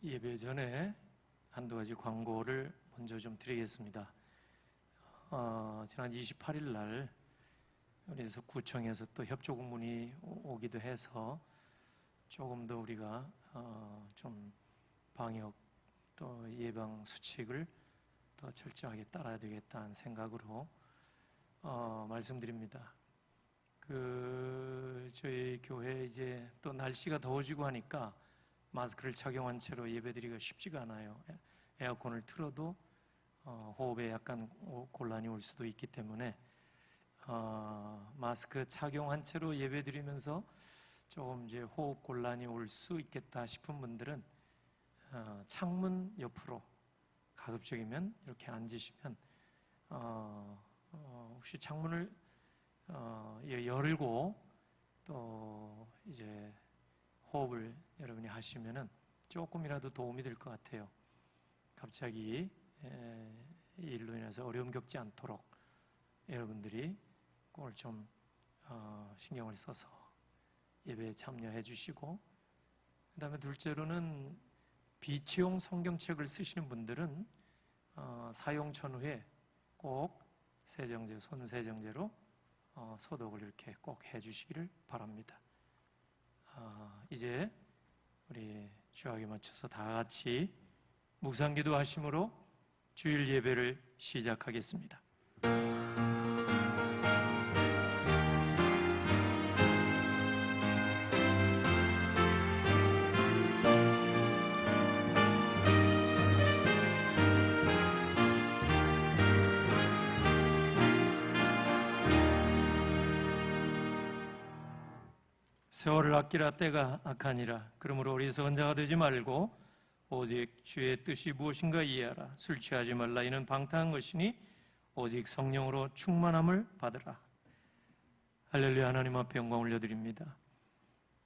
예배 전에 한두 가지 광고를 먼저 좀 드리겠습니다. 지난 28일 날 그래서 구청에서 또 협조 공문이 오기도 해서 조금 더 우리가 좀 방역 또 예방 수칙을 더 철저하게 따라야 되겠다는 생각으로 말씀드립니다. 저희 교회 이제 또 날씨가 더워지고 하니까 마스크를 착용한 채로 예배드리기가 쉽지가 않아요. 에어컨을 틀어도 호흡에 약간 곤란이 올 수도 있기 때문에 마스크 착용한 채로 예배드리면서 조금 이제 호흡 곤란이 올 수 있겠다 싶은 분들은 창문 옆으로 가급적이면 이렇게 앉으시면 혹시 창문을 열고 또 이제 호흡을 여러분이 하시면은 조금이라도 도움이 될 것 같아요. 갑자기 이 일로 인해서 어려움 겪지 않도록 여러분들이 오늘 좀 신경을 써서 예배에 참여해 주시고, 그 다음에 둘째로는 비치용 성경책을 쓰시는 분들은 사용 전후에 꼭 세정제, 손 세정제로 소독을 이렇게 꼭 해주시기를 바랍니다. 이제 우리 주학에 맞춰서 다 같이 묵상기도 하심으로 주일 예배를 시작하겠습니다. 세월을 아끼라 때가 악하니라. 그러므로 어리석은 자가 되지 말고 오직 주의 뜻이 무엇인가 이해하라. 술 취하지 말라. 이는 방탕한 것이니 오직 성령으로 충만함을 받으라. 할렐루야. 하나님 앞에 영광 올려드립니다.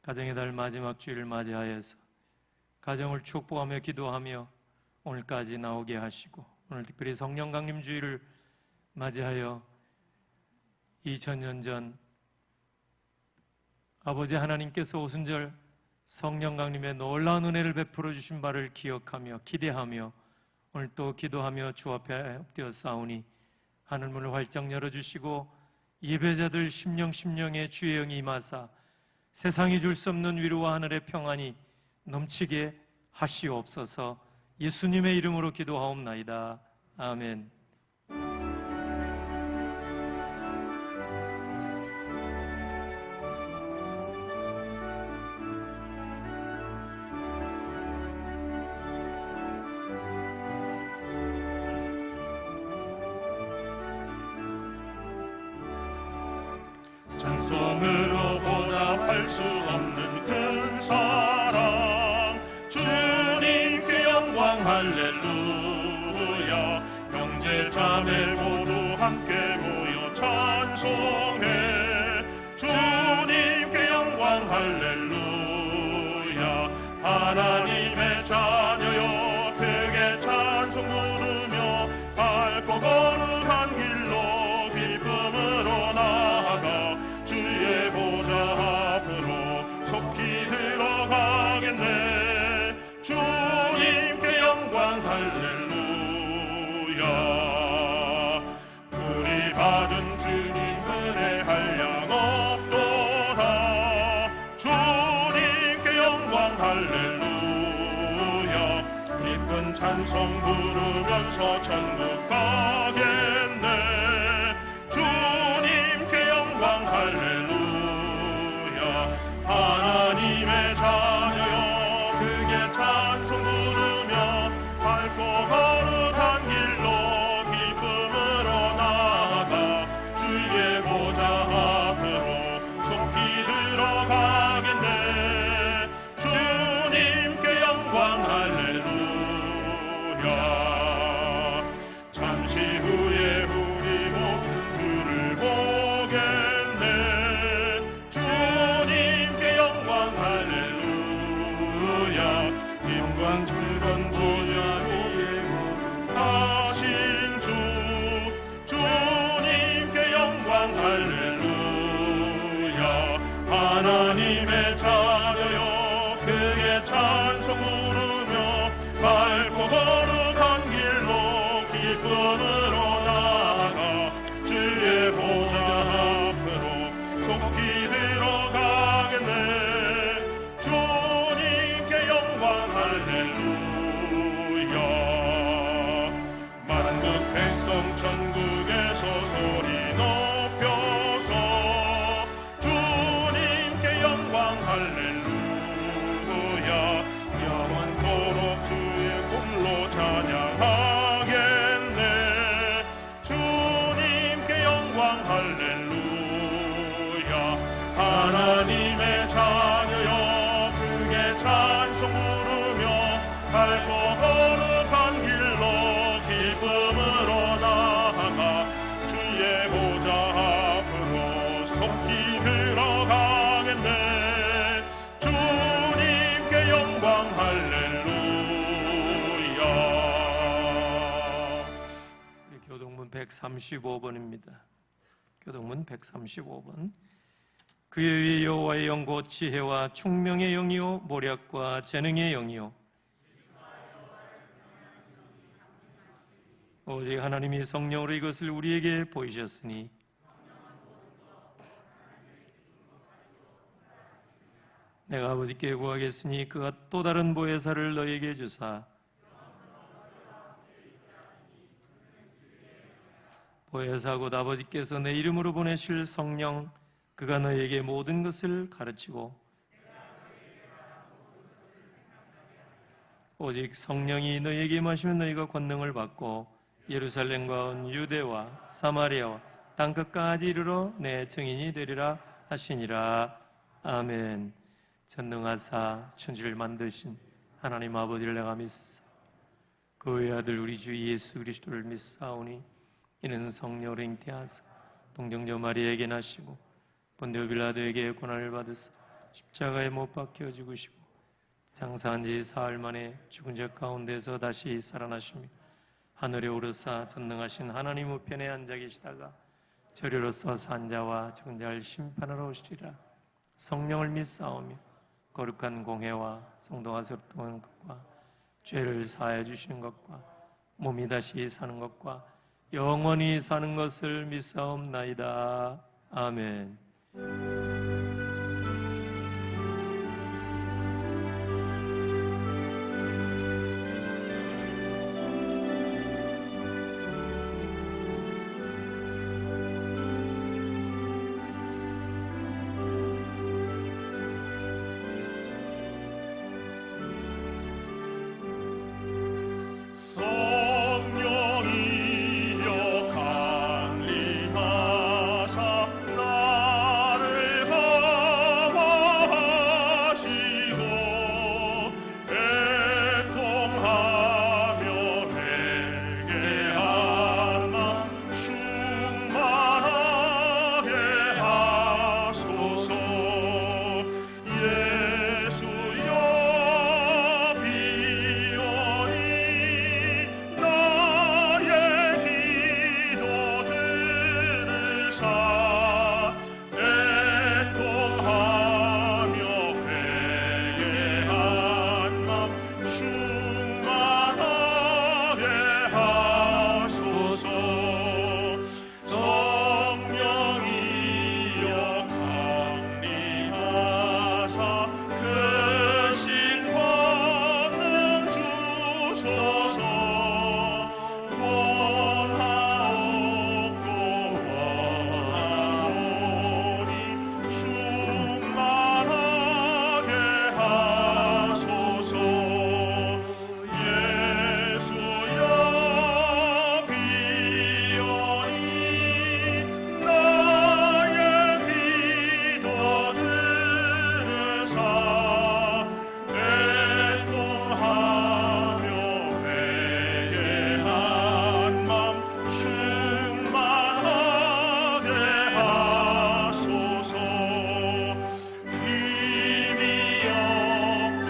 가정의 달 마지막 주일을 맞이하여서 가정을 축복하며 기도하며 오늘까지 나오게 하시고, 오늘 특별히 성령 강림 주일을 맞이하여 2000년 전 아버지 하나님께서 오순절 성령 강림의 놀라운 은혜를 베풀어 주신 바를 기억하며 기대하며 오늘 또 기도하며 주 앞에 엎드려 싸우니 하늘문을 활짝 열어주시고 예배자들 심령에 주의 영이 임하사 세상이 줄 수 없는 위로와 하늘의 평안이 넘치게 하시옵소서. 예수님의 이름으로 기도하옵나이다. 아멘. 찬송으로 보답할 수 없는 큰 사랑, 주님께 영광 할렐루야. 형제 자매 모두 함께 모여 찬송해. 주님께 영광 할렐루야. 하나님의 자녀여 크게 찬송 부르며 밝고 거룩한 길로 기쁨으로 나아가 주의 보좌 앞으로 속히 들어가겠네. 주님께 영광 할렐루야. 우리 받은 주님 은혜 한량 없도다. 주님께 영광 할렐루야. 기쁜 찬송 부르면서 천국 가겠네. 주님께 영광 할렐루야. 하나님의 자녀여 크게 찬송 부르며 밝고 거룩한 길로 기쁨으로 나아가 주의 보좌 앞으로 속히 들어가겠네. 주님께 영광 할렐루야. 잠시 후에 우리 모두 주를 보겠네. 주님께 영광 할렐루야. 김광스런 보좌 위에 하신 주, 주님께 영광 할렐루야. 하나님의 자녀여 크게 찬송 부르며 135번입니다. 교동문 135번. 그의 위에 여호와의 영 곧 지혜와 총명의 영이요 모략과 재능의 영이요 오직 하나님이 성령으로 이것을 우리에게 보이셨으니 내가 아버지께 구하겠으니 그가 또 다른 보혜사를 너희에게 주사 보혜사 곧 아버지께서 내 이름으로 보내실 성령 그가 너희에게 모든 것을 가르치고 오직 성령이 너희에게 임하시면 너희가 권능을 받고 예루살렘과 온 유대와 사마리아와 땅끝까지 이르러 내 증인이 되리라 하시니라. 아멘. 전능하사 천지를 만드신 하나님 아버지를 내가 믿사 그의 아들 우리 주 예수 그리스도를 믿사오니 이는 성령으로 잉태하사 동정녀 마리아에게 나시고 본디오 빌라도에게 고난을 받으사 십자가에 못 박혀 죽으시고 장사한 지 사흘 만에 죽은 자 가운데서 다시 살아나시며 하늘에 오르사 전능하신 하나님 우편에 앉아 계시다가 저리로서 산 자와 죽은 자를 심판하러 오시리라. 성령을 믿사오며 거룩한 공회와 성도가 소통하는 것과 죄를 사하여 주시는 것과 몸이 다시 사는 것과 영원히 사는 것을 믿사옵나이다. 아멘. 성령이여 강림하사 나를 감화하시고 애통하며 회개한 맘 충만하게 하소서. 예수여 비오니 나의 기도 들으사 애통하며 회개한 맘 충만하게 하소서. 성령이여 강림하사 그 신권능 주소서. 원하옵고 원하오니 충만하게 하소서. 예수여 비오니 나의 기도 들으사 애통하며 회개한 맘 충만하게 하소서. 힘이 없고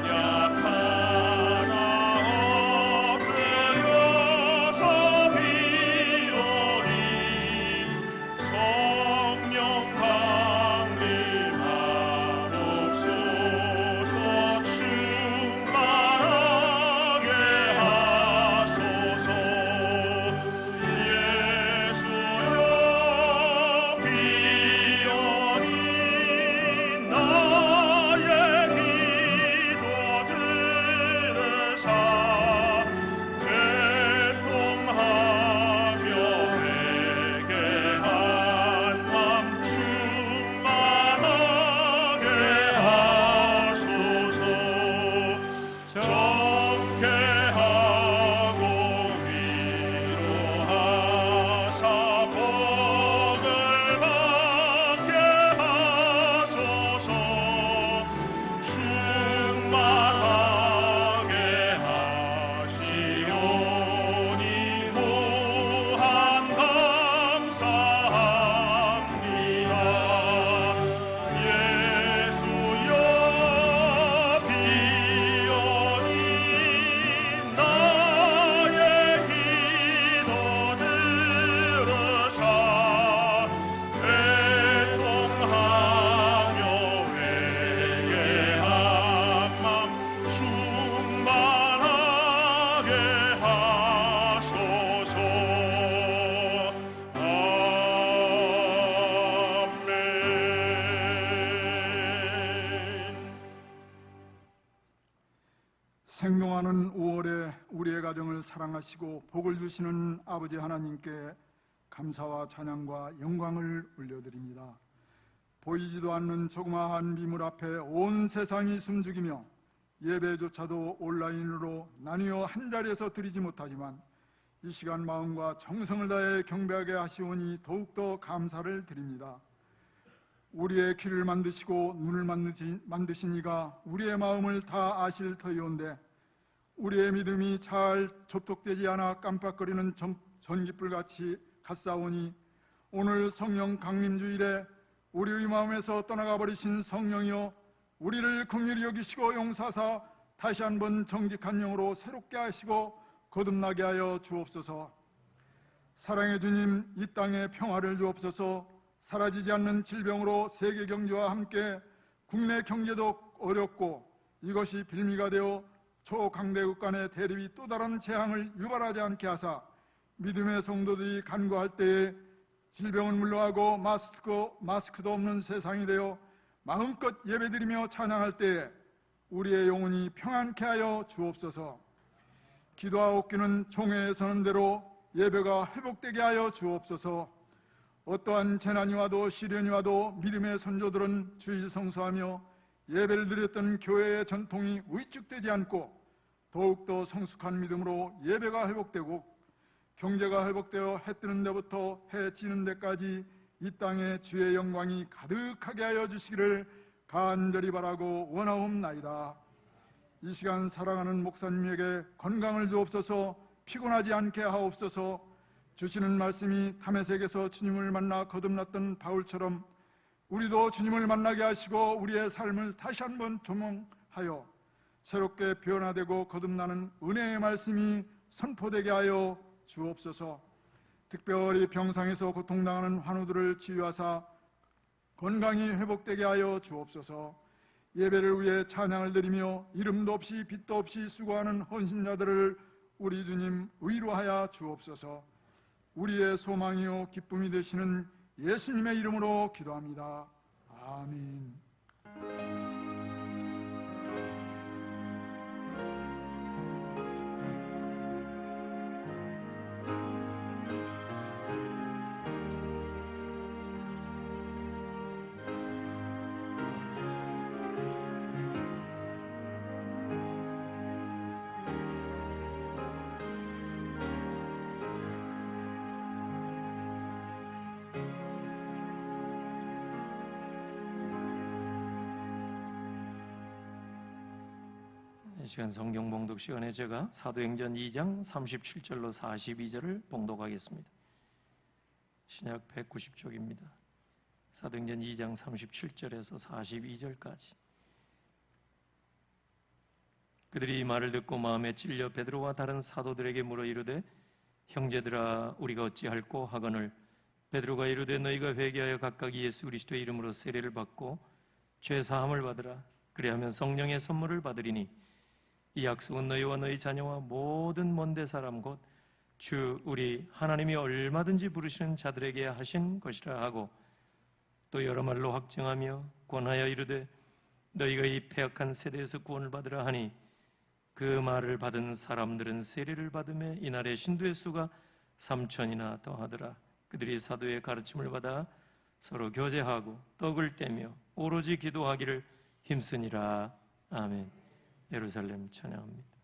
연약하나 엎드려서 비오니 성령 강림하옵소서. 충만하게 하소서. 예수여 비오니 나의 기도 들으사 애통하며 회개한 생동하는 5월에 우리의 가정을 사랑하시고 복을 주시는 아버지 하나님께 감사와 찬양과 영광을 올려드립니다. 보이지도 않는 조그마한 미물 앞에 온 세상이 숨죽이며 예배조차도 온라인으로 나뉘어 한자리에서 드리지 못하지만 이 시간 마음과 정성을 다해 경배하게 하시오니 더욱더 감사를 드립니다. 우리의 귀를 만드시고 눈을 만드신 이가 우리의 마음을 다 아실 터이온데 우리의 믿음이 잘 접촉되지 않아 깜빡거리는 전깃불같이 갓싸오니 오늘 성령 강림주일에 우리의 마음에서 떠나가 버리신 성령이여 우리를 긍휼히 여기시고 용서하사 다시 한번 정직한 영으로 새롭게 하시고 거듭나게 하여 주옵소서. 사랑의 주님, 이 땅에 평화를 주옵소서. 사라지지 않는 질병으로 세계 경제와 함께 국내 경제도 어렵고 이것이 빌미가 되어 초강대국 간의 대립이 또 다른 재앙을 유발하지 않게 하사 믿음의 성도들이 간구할 때에 질병은 물러가고 마스크도 없는 세상이 되어 마음껏 예배드리며 찬양할 때에 우리의 영혼이 평안케 하여 주옵소서. 기도하옵기는 총회에 서는 대로 예배가 회복되게 하여 주옵소서. 어떠한 재난이 와도 시련이 와도 믿음의 선조들은 주일 성수하며 예배를 드렸던 교회의 전통이 위축되지 않고 더욱더 성숙한 믿음으로 예배가 회복되고 경제가 회복되어 해 뜨는 데부터 해 지는 데까지 이 땅에 주의 영광이 가득하게 하여 주시기를 간절히 바라고 원하옵나이다. 이 시간 사랑하는 목사님에게 건강을 주옵소서. 피곤하지 않게 하옵소서. 주시는 말씀이 다메섹에서 주님을 만나 거듭났던 바울처럼 우리도 주님을 만나게 하시고 우리의 삶을 다시 한번 조명하여 새롭게 변화되고 거듭나는 은혜의 말씀이 선포되게 하여 주옵소서. 특별히 병상에서 고통당하는 환우들을 치유하사 건강이 회복되게 하여 주옵소서. 예배를 위해 찬양을 드리며 이름도 없이 빛도 없이 수고하는 헌신자들을 우리 주님 위로하여 주옵소서. 우리의 소망이요 기쁨이 되시는 예수님의 이름으로 기도합니다. 아멘. 이 시간 성경 봉독 시간에 제가 사도행전 2장 37절로 42절을 봉독하겠습니다. 신약 190쪽입니다. 사도행전 2장 37절에서 42절까지. 그들이 이 말을 듣고 마음에 찔려 베드로와 다른 사도들에게 물어 이르되 형제들아 우리가 어찌할꼬 하거늘 베드로가 이르되 너희가 회개하여 각각 예수 그리스도의 이름으로 세례를 받고 죄 사함을 받으라. 그리하면 성령의 선물을 받으리니 이 약속은 너희와 너희 자녀와 모든 먼데 사람 곧 주 우리 하나님이 얼마든지 부르시는 자들에게 하신 것이라 하고 또 여러 말로 확증하며 권하여 이르되 너희가 이 패악한 세대에서 구원을 받으라 하니 그 말을 받은 사람들은 세례를 받음에 이날의 신도의 수가 3,000이나 더하더라. 그들이 사도의 가르침을 받아 서로 교제하고 떡을 떼며 오로지 기도하기를 힘쓰니라. 아멘. 예루살렘 찬양합니다.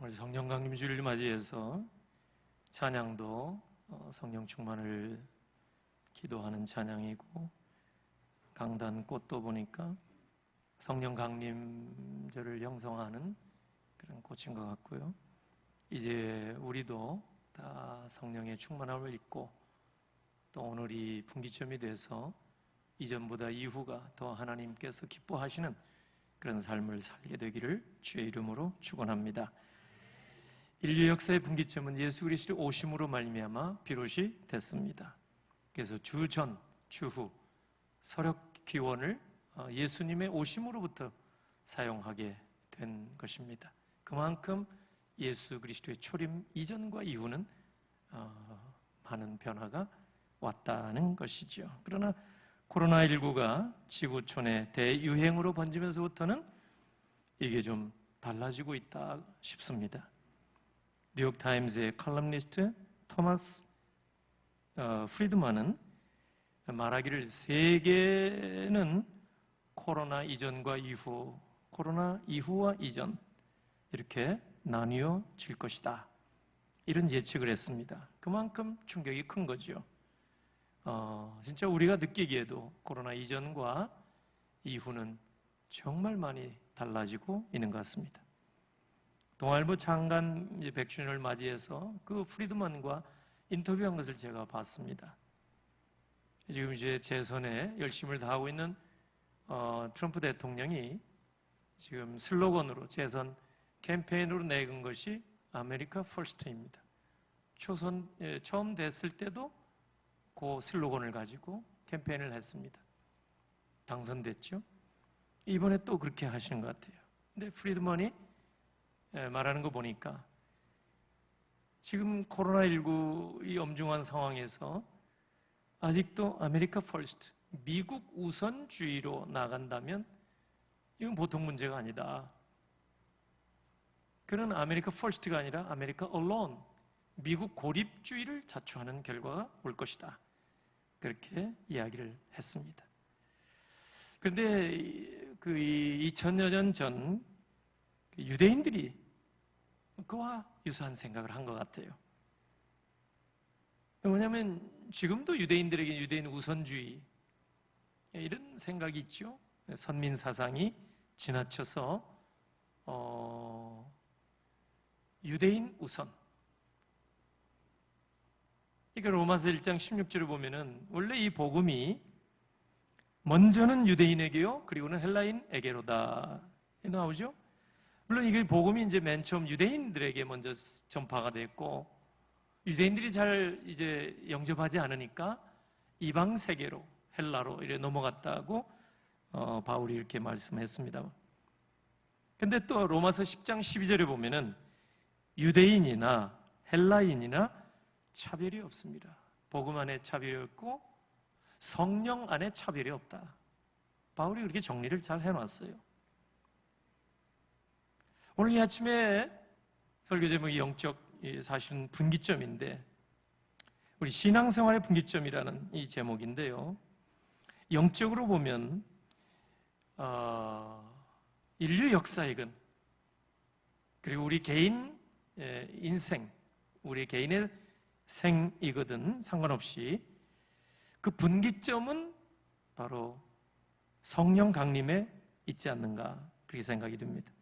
오늘 성령 강림 주일을 맞이해서 찬양도 성령 충만을 기도하는 찬양이고, 강단 꽃도 보니까 성령 강림절을 형성하는 그런 꽃인 것 같고요. 이제 우리도 다 성령의 충만함을 입고 또 오늘이 분기점이 돼서 이전보다 이후가 더 하나님께서 기뻐하시는 그런 삶을 살게 되기를 주의 이름으로 축원합니다. 인류 역사의 분기점은 예수 그리스도의 오심으로 말미암아 비롯이 됐습니다. 그래서 주전, 주후, 서력 기원을 예수님의 오심으로부터 사용하게 된 것입니다. 그만큼 예수 그리스도의 초림 이전과 이후는 많은 변화가 왔다는 것이죠. 그러나 코로나19가 지구촌의 대유행으로 번지면서부터는 이게 좀 달라지고 있다 싶습니다. 뉴욕타임즈의 칼럼니스트 토마스 프리드만은 말하기를 세계는 코로나 이전과 이후, 코로나 이후와 이전 이렇게 나뉘어질 것이다, 이런 예측을 했습니다. 그만큼 충격이 큰 거죠. 진짜 우리가 느끼기에도 코로나 이전과 이후는 정말 많이 달라지고 있는 것 같습니다. 동아일보 장관 100주년을 맞이해서 그 프리드만과 인터뷰한 것을 제가 봤습니다. 지금 이제 재선에 열심을 다하고 있는 트럼프 대통령이 지금 슬로건으로 재선 캠페인으로 내건 것이 아메리카 퍼스트입니다. 처음 됐을 때도 그 슬로건을 가지고 캠페인을 했습니다. 당선됐죠. 이번에 또 그렇게 하시는 것 같아요. 근데 프리드먼이 말하는 거 보니까 지금 코로나19 이 엄중한 상황에서 아직도 아메리카 퍼스트, 미국 우선주의로 나간다면 이건 보통 문제가 아니다. 그는 아메리카 퍼스트가 아니라 아메리카 alone, 미국 고립주의를 자초하는 결과가 올 것이다, 그렇게 이야기를 했습니다. 그런데 그 2000여 년 전 유대인들이 그와 유사한 생각을 한 것 같아요. 왜냐하면 지금도 유대인들에게 유대인 우선주의 이런 생각이 있죠. 선민 사상이 지나쳐서 유대인 우선. 그러니까 로마서 1장 16절을 보면은 원래 이 복음이 먼저는 유대인에게요, 그리고는 헬라인에게로다 나오죠. 물론 이게 복음이 이제 맨 처음 유대인들에게 먼저 전파가 됐고, 유대인들이 잘 이제 영접하지 않으니까 이방 세계로, 헬라로 이렇게 넘어갔다고 바울이 이렇게 말씀했습니다. 근데 또 로마서 10장 12절에 보면은 유대인이나 헬라인이나 차별이 없습니다. 복음 안에 차별이 없고 성령 안에 차별이 없다. 바울이 그렇게 정리를 잘 해놨어요. 오늘 이 아침에 설교 제목이 영적 사실은 분기점인데, 우리 신앙생활의 분기점이라는 이 제목인데요, 영적으로 보면 인류 역사이건 그리고 우리 개인 인생, 우리 개인의 생이거든 상관없이 그 분기점은 바로 성령 강림에 있지 않는가, 그렇게 생각이 듭니다.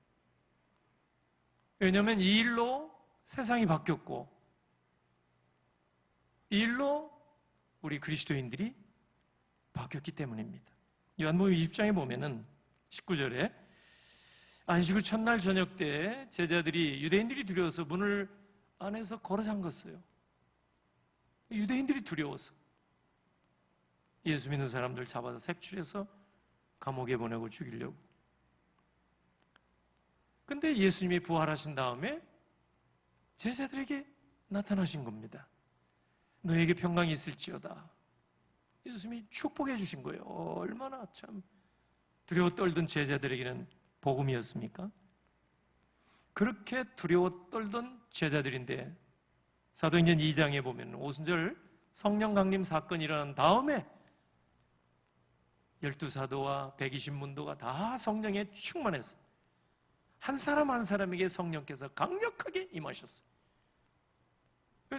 왜냐하면 이 일로 세상이 바뀌었고, 이 일로 우리 그리스도인들이 바뀌었기 때문입니다. 요한복음 20장에 보면은 19절에 안식 후 첫날 저녁 때 제자들이, 유대인들이 두려워서 문을 안에서 걸어 잠갔어요. 유대인들이 두려워서 예수 믿는 사람들 잡아서 색출해서 감옥에 보내고 죽이려고. 근데 예수님이 부활하신 다음에 제자들에게 나타나신 겁니다. 너에게 평강이 있을지어다. 예수님이 축복해 주신 거예요. 얼마나 참 두려워 떨던 제자들에게는 복음이었습니까? 그렇게 두려워 떨던 제자들인데 사도행전 2장에 보면 오순절 성령 강림 사건이 일어난 다음에 12사도와 120문도가 다 성령에 충만했어요. 한 사람 한 사람에게 성령께서 강력하게 임하셨어요.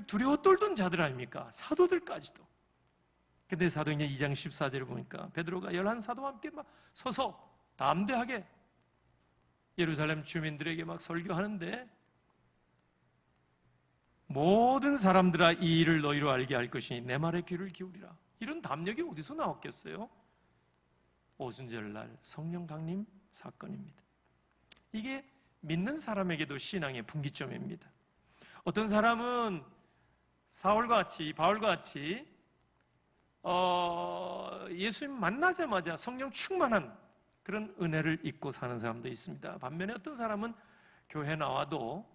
두려워 떨던 자들 아닙니까? 사도들까지도. 근데 사도행전 2장 14절을 보니까 베드로가 11사도와 함께 막 서서 담대하게 예루살렘 주민들에게 막 설교하는데, 모든 사람들아 이 일을 너희로 알게 할 것이니 내 말에 귀를 기울이라. 이런 담력이 어디서 나왔겠어요? 오순절날 성령 강림 사건입니다. 이게 믿는 사람에게도 신앙의 분기점입니다. 어떤 사람은 사울과 같이, 바울과 같이 예수님 만나자마자 성령 충만한 그런 은혜를 잊고 사는 사람도 있습니다. 반면에 어떤 사람은 교회 나와도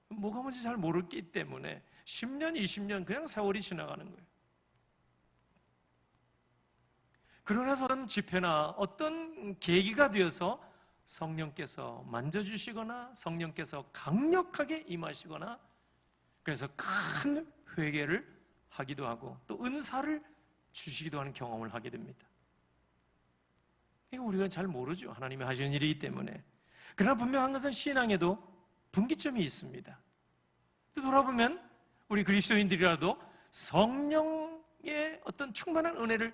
뭐가 뭔지 잘 모르기 때문에 10년, 20년 그냥 세월이 지나가는 거예요. 그러나서 어떤 집회나 어떤 계기가 되어서 성령께서 만져주시거나 성령께서 강력하게 임하시거나, 그래서 큰 회개를 하기도 하고 또 은사를 주시기도 하는 경험을 하게 됩니다. 이거 우리가 잘 모르죠. 하나님이 하시는 일이기 때문에. 그러나 분명한 것은 신앙에도 분기점이 있습니다. 또 돌아보면 우리 그리스도인들이라도 성령의 어떤 충만한 은혜를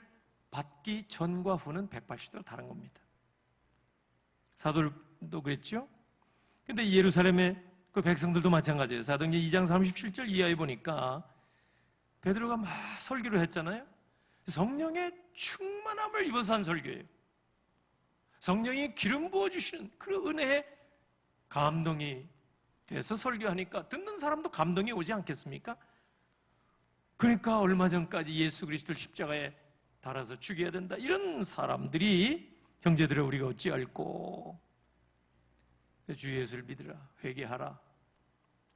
받기 전과 후는 180도 다른 겁니다. 사도들도 그랬죠. 근데 예루살렘의 그 백성들도 마찬가지예요. 사도행전 2장 37절 이하에 보니까 베드로가 막 설교를 했잖아요. 성령의 충만함을 입어서 한 설교예요. 성령이 기름 부어주시는 그 은혜에 감동이 돼서 설교하니까 듣는 사람도 감동이 오지 않겠습니까? 그러니까 얼마 전까지 예수 그리스도를 십자가에 달아서 죽여야 된다 이런 사람들이, 형제들아 우리가 어찌할꼬, 주 예수를 믿으라, 회개하라,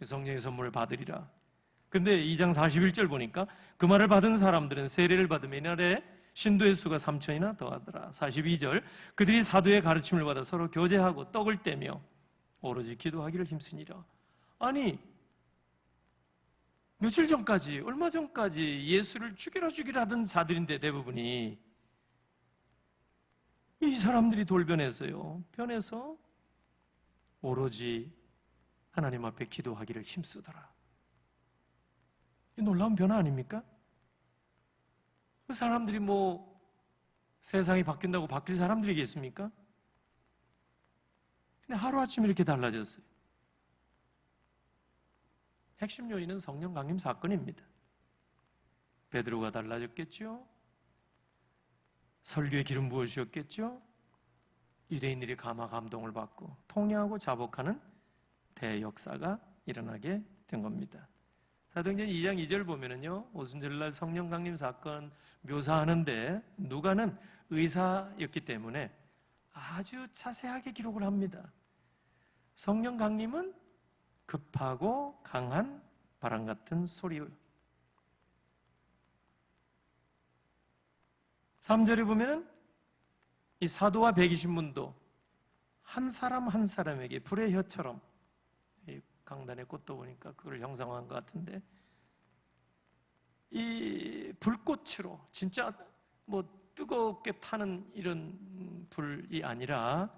성령의 선물을 받으리라. 근데 2장 41절 보니까 그 말을 받은 사람들은 세례를 받으며 이날에 신도의 수가 3,000이나 더하더라. 42절 그들이 사도의 가르침을 받아 서로 교제하고 떡을 떼며 오로지 기도하기를 힘쓰니라. 아니, 며칠 전까지, 얼마 전까지 예수를 죽이라 하던 자들인데 대부분이, 이 사람들이 돌변해서요, 변해서 오로지 하나님 앞에 기도하기를 힘쓰더라. 이 놀라운 변화 아닙니까? 그 사람들이 뭐 세상이 바뀐다고 바뀔 사람들이겠습니까? 근데 하루아침에 이렇게 달라졌어요. 핵심 요인은 성령 강림 사건입니다. 베드로가 달라졌겠죠? 설교에 기름 부어주셨겠죠? 유대인들이 감화 감동을 받고 통회하고 자복하는 대역사가 일어나게 된 겁니다. 사도행전 2장 2절 보면은요, 오순절날 성령 강림 사건 묘사하는데 누가는 의사였기 때문에 아주 자세하게 기록을 합니다. 성령 강림은 급하고 강한 바람 같은 소리요. 3절에 보면은 이 사도와 120문도 한 사람 한 사람에게 불의 혀처럼, 이 강단의 꽃도 보니까 그걸 형상화한 것 같은데, 이 불꽃으로 진짜 뭐 뜨겁게 타는 이런 불이 아니라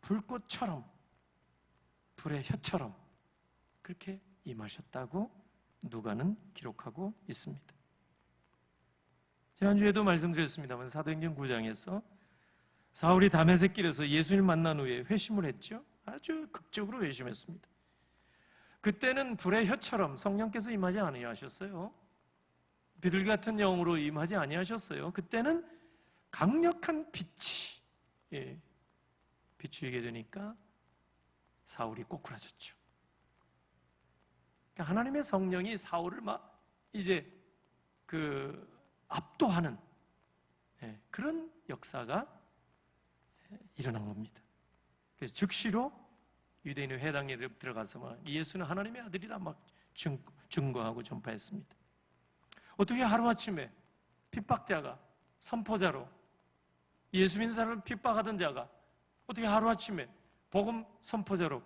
불꽃처럼, 불의 혀처럼 그렇게 임하셨다고 누가는 기록하고 있습니다. 지난주에도 말씀드렸습니다만 사도행전 9장에서 사울이 다메섹 길에서 예수님을 만난 후에 회심을 했죠. 아주 극적으로 회심했습니다. 그때는 불의 혀처럼 성령께서 임하지 아니하셨어요. 비둘기 같은 영으로 임하지 아니하셨어요. 그때는 강력한 빛이 비추이게 되니까 사울이 꼬꾸라졌죠. 그러니까 하나님의 성령이 사울을 막 이제 압도하는 그런 역사가 일어난 겁니다. 그래서 즉시로 유대인의 회당에 들어가서 막 예수는 하나님의 아들이라 막 증거하고 전파했습니다. 어떻게 하루아침에 핍박자가, 선포자로 예수 믿는 사람을 핍박하던 자가 어떻게 하루아침에 복음 선포자로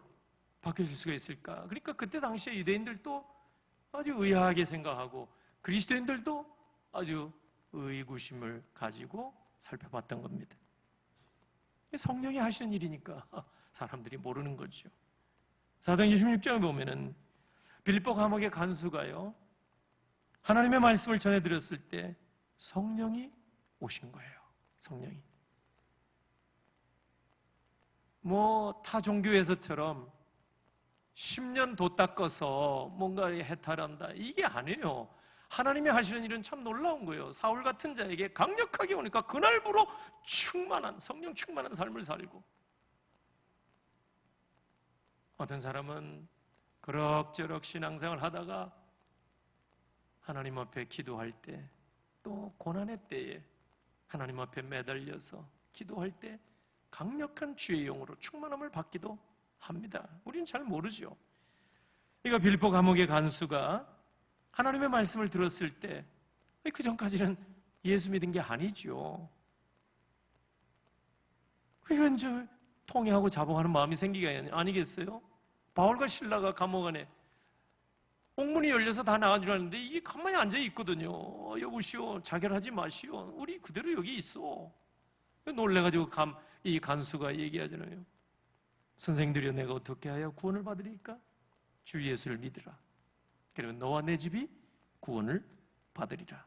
바뀌어질 수가 있을까? 그러니까 그때 당시에 유대인들도 아주 의아하게 생각하고 그리스도인들도 아주 의구심을 가지고 살펴봤던 겁니다. 성령이 하시는 일이니까 사람들이 모르는 거죠. 사도행전 16장에 보면은 빌립보 감옥의 간수가요, 하나님의 말씀을 전해드렸을 때 성령이 오신 거예요. 성령이. 타 종교에서처럼 10년 도 닦아서 뭔가 해탈한다, 이게 아니에요. 하나님이 하시는 일은 참 놀라운 거예요. 사울 같은 자에게 강력하게 오니까 그날부로 성령 충만한 삶을 살고, 어떤 사람은 그럭저럭 신앙생활 하다가 하나님 앞에 기도할 때, 또 고난의 때에 하나님 앞에 매달려서 기도할 때 강력한 주의 영으로 충만함을 받기도 합니다. 우리는 잘 모르죠. 그러니까 빌립보 감옥의 간수가 하나님의 말씀을 들었을 때 그 전까지는 예수 믿은 게 아니죠. 이런 통회하고 자복하는 마음이 생기가 아니겠어요? 바울과 실라가 감옥 안에 옥문이 열려서 다 나가주라는데 이게 가만히 앉아 있거든요. 여보시오, 자결하지 마시오, 우리 그대로 여기 있어. 놀래가지고 이 간수가 얘기하잖아요. 선생들이여, 내가 어떻게 하여 구원을 받으리까? 주 예수를 믿으라. 그러면 너와 내 집이 구원을 받으리라.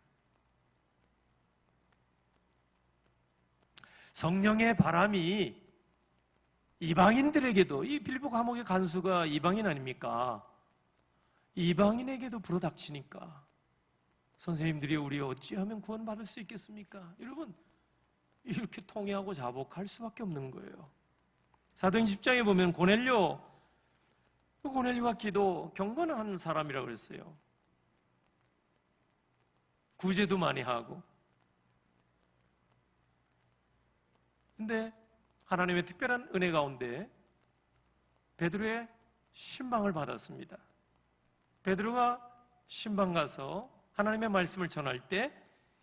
성령의 바람이 이방인들에게도, 이 빌립보 감옥의 간수가 이방인 아닙니까? 이방인에게도 불어닥치니까 선생님들이 우리 어찌하면 구원받을 수 있겠습니까? 여러분, 이렇게 통회하고 자복할 수밖에 없는 거예요. 사도행전 10장에 보면 고넬료가 기도 경건한 사람이라고 그랬어요. 구제도 많이 하고. 근데 하나님의 특별한 은혜 가운데 베드로의 신방을 받았습니다. 베드로가 신방 가서 하나님의 말씀을 전할 때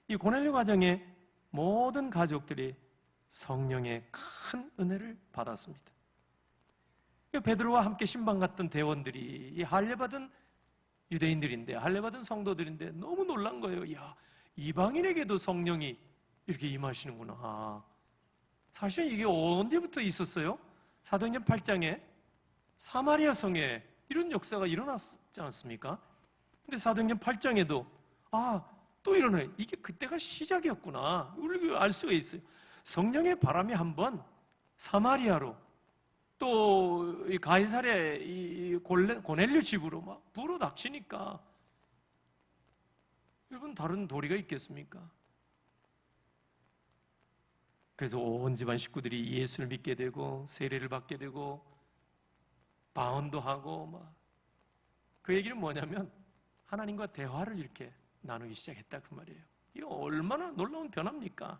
이 고넬료 가정의 모든 가족들이 성령의 큰 은혜를 받았습니다. 베드로와 함께 신방 갔던 대원들이 이 할례받은 유대인들인데, 할례받은 성도들인데 너무 놀란 거예요. 야, 이방인에게도 성령이 이렇게 임하시는구나. 사실 이게 언제부터 있었어요? 사도행전 8장에 사마리아 성에 이런 역사가 일어났지 않습니까? 근데 사도행전 8장에도 또 일어나요. 이게 그때가 시작이었구나, 우리가 알 수가 있어요. 성령의 바람이 한번 사마리아로, 또 이 가이사랴 이 고넬료 집으로 막 불어닥치니까, 여러분, 다른 도리가 있겠습니까? 그래서 온 집안 식구들이 예수를 믿게 되고 세례를 받게 되고 방언도 하고 그 얘기는 뭐냐면 하나님과 대화를 이렇게 나누기 시작했다, 그 말이에요. 이거 얼마나 놀라운 변화입니까?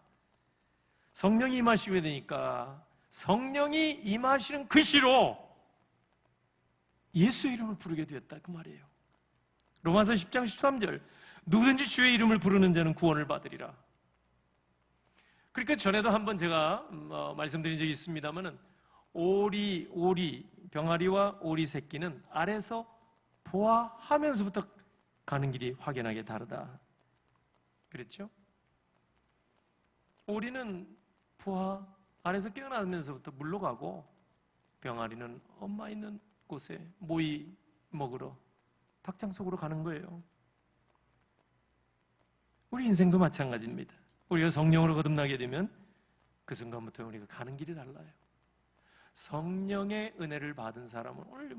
성령이 임하시게 되니까 성령이 임하시는 그 시로 예수의 이름을 부르게 되었다, 그 말이에요. 로마서 10장 13절, 누구든지 주의 이름을 부르는 자는 구원을 받으리라. 그러니까 전에도 한번 제가 말씀드린 적이 있습니다만은 병아리와 오리 새끼는 알에서 보아하면서부터 가는 길이 확연하게 다르다, 그랬죠? 오리는 부화 알에서 깨어나면서부터 물로 가고, 병아리는 엄마 있는 곳에 모이 먹으러 닭장 속으로 가는 거예요. 우리 인생도 마찬가지입니다. 우리가 성령으로 거듭나게 되면 그 순간부터 우리가 가는 길이 달라요. 성령의 은혜를 받은 사람은 오늘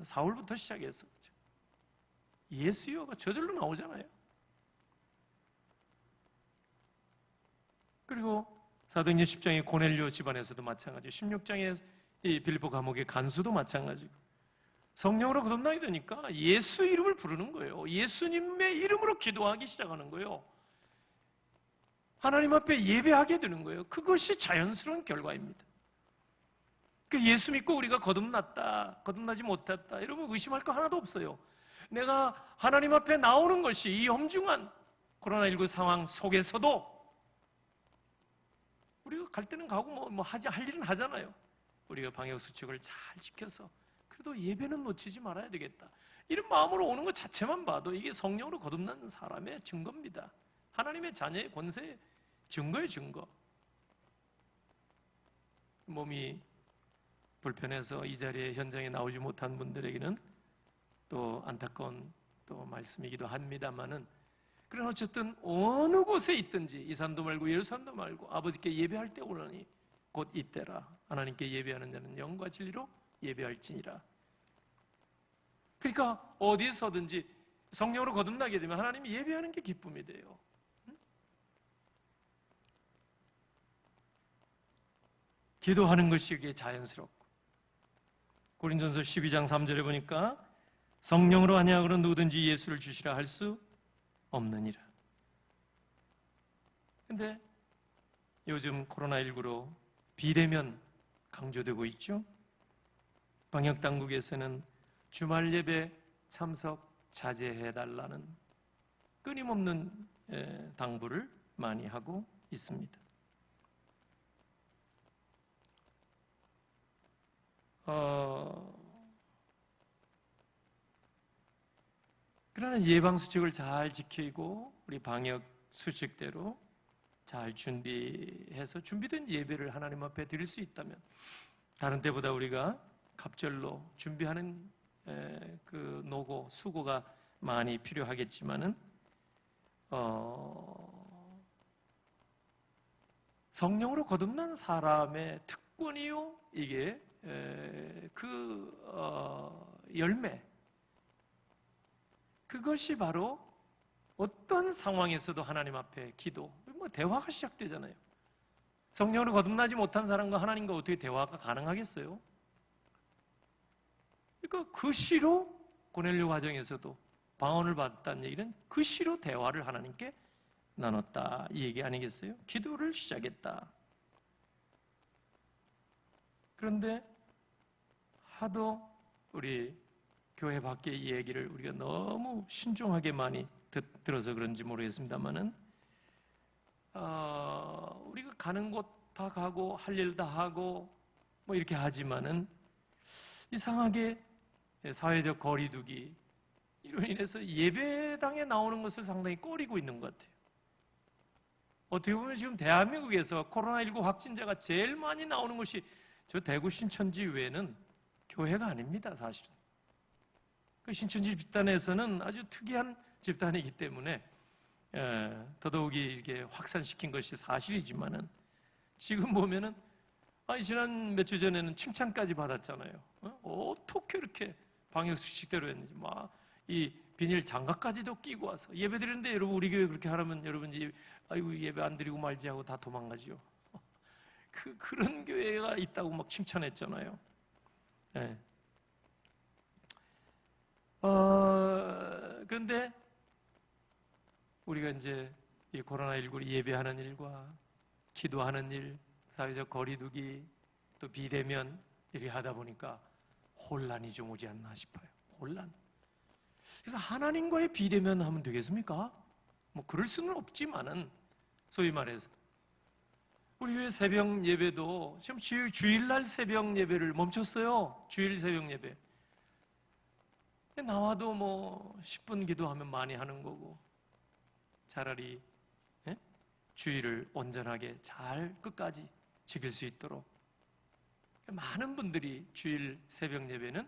사울부터 시작해서 예수여가 저절로 나오잖아요. 그리고 사도행전 10장의 고넬료 집안에서도 마찬가지, 16장의 이 빌립보 감옥의 간수도 마찬가지고, 성령으로 거듭나게 되니까 예수 이름을 부르는 거예요. 예수님의 이름으로 기도하기 시작하는 거예요. 하나님 앞에 예배하게 되는 거예요. 그것이 자연스러운 결과입니다. 예수 믿고 우리가 거듭났다, 거듭나지 못했다, 이러면 의심할 거 하나도 없어요. 내가 하나님 앞에 나오는 것이 이 험중한 코로나19 상황 속에서도 우리가 갈 때는 가고 할 일은 하잖아요. 우리가 방역수칙을 잘 지켜서 그래도 예배는 놓치지 말아야 되겠다, 이런 마음으로 오는 것 자체만 봐도 이게 성령으로 거듭난 사람의 증거입니다. 하나님의 자녀의 권세의 증거예요, 증거. 몸이 불편해서 이 자리에 현장에 나오지 못한 분들에게는 또 안타까운 또 말씀이기도 합니다만은, 그러나 어쨌든 어느 곳에 있든지 이 산도 말고 예루살렘도 말고 아버지께 예배할 때 오라니 곧 이때라. 하나님께 예배하는 자는 영과 진리로 예배할지니라. 그러니까 어디서든지 성령으로 거듭나게 되면 하나님이 예배하는 게 기쁨이 돼요. 기도하는 것이 그게 자연스럽고, 고린도전서 12장 3절에 보니까 성령으로 아니하고는 누구든지 예수를 주시라 할 수 없느니라. 근데 요즘 코로나19로 비대면 강조되고 있죠. 방역당국에서는 주말 예배 참석 자제해달라는 끊임없는 당부를 많이 하고 있습니다. 그러나 예방수칙을 잘 지키고 우리 방역 수칙대로 잘 준비해서 준비된 예배를 하나님 앞에 드릴 수 있다면, 다른 때보다 우리가 갑절로 준비하는 그 노고, 수고가 많이 필요하겠지만은 성령으로 거듭난 사람의 특권이요, 이게 열매, 그것이 바로 어떤 상황에서도 하나님 앞에 기도, 대화가 시작되잖아요. 성령으로 거듭나지 못한 사람과 하나님과 어떻게 대화가 가능하겠어요? 그러니까 그 시로 고넬료 과정에서도 방언을 받았다는 얘기는 그 시로 대화를 하나님께 나눴다, 이 얘기 아니겠어요? 기도를 시작했다. 그런데 하도 우리 교회 밖의 이 얘기를 우리가 너무 신중하게 많이 들어서 그런지 모르겠습니다만은, 우리가 가는 곳 다 가고 할 일 다 하고 뭐 이렇게 하지만은 이상하게 사회적 거리두기 이로 인해서 예배당에 나오는 것을 상당히 꺼리고 있는 것 같아요. 어떻게 보면 지금 대한민국에서 코로나19 확진자가 제일 많이 나오는 곳이 저 대구 신천지 외에는 교회가 아닙니다, 사실은. 그 신천지 집단에서는 아주 특이한 집단이기 때문에 더더욱이 이렇게 확산시킨 것이 사실이지만은, 지금 보면은 지난 몇 주 전에는 칭찬까지 받았잖아요. 어떻게 이렇게 방역 수칙대로 했는지, 막 이 비닐 장갑까지도 끼고 와서 예배 드리는데, 여러분 우리 교회 그렇게 하면 여러분 아이고 예배 안 드리고 말지 하고 다 도망가죠. 그런 교회가 있다고 막 칭찬했잖아요. 네. 그런데 우리가 이제 이 코로나19를 예배하는 일과 기도하는 일, 사회적 거리두기, 또 비대면 이렇게 하다 보니까 혼란이 좀 오지 않나 싶어요. 혼란. 그래서 하나님과의 비대면 하면 되겠습니까? 뭐 그럴 수는 없지만은, 소위 말해서 우리 교회 새벽 예배도 지금 주일날 새벽 예배를 멈췄어요. 주일 새벽 예배. 나와도 뭐 10분 기도하면 많이 하는 거고, 차라리 주일을 온전하게 잘 끝까지 지킬 수 있도록 많은 분들이 주일 새벽 예배는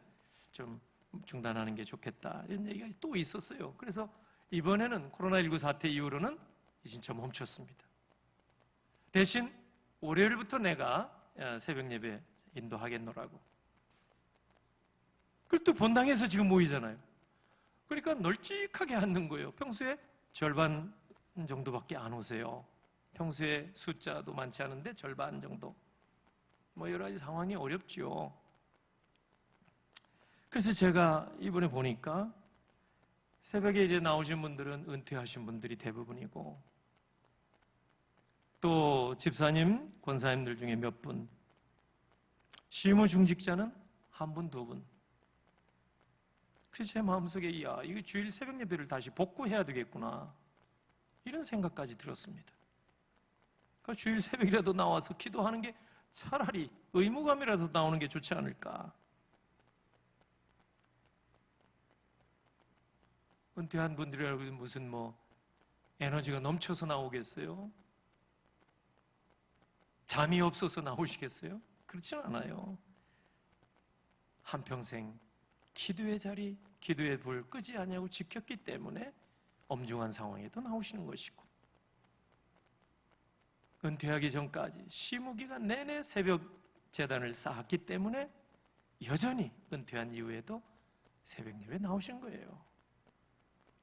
좀 중단하는 게 좋겠다, 이런 얘기가 또 있었어요. 그래서 이번에는 코로나19 사태 이후로는 진짜 멈췄습니다. 대신 월요일부터 내가 새벽 예배 인도하겠노라고. 그리고 또 본당에서 지금 모이잖아요. 그러니까 널찍하게 앉는 거예요. 평소에 절반 정도밖에 안 오세요. 평소에 숫자도 많지 않은데 절반 정도. 뭐 여러 가지 상황이 어렵죠. 그래서 제가 이번에 보니까 새벽에 이제 나오신 분들은 은퇴하신 분들이 대부분이고, 또 집사님, 권사님들 중에 몇 분, 실무 중직자는 한 분, 두 분. 그래서 제 마음속에 이거 주일 새벽 예배를 다시 복구해야 되겠구나, 이런 생각까지 들었습니다. 그러니까 주일 새벽이라도 나와서 기도하는 게 차라리 의무감이라도 나오는 게 좋지 않을까. 은퇴한 분들이라고 무슨 에너지가 넘쳐서 나오겠어요? 잠이 없어서 나오시겠어요? 그렇지 않아요. 한평생 기도의 자리, 기도의 불 끄지 아니하고 지켰기 때문에 엄중한 상황에도 나오시는 것이고, 은퇴하기 전까지 시무기간 내내 새벽 제단을 쌓았기 때문에 여전히 은퇴한 이후에도 새벽 예배에 나오신 거예요.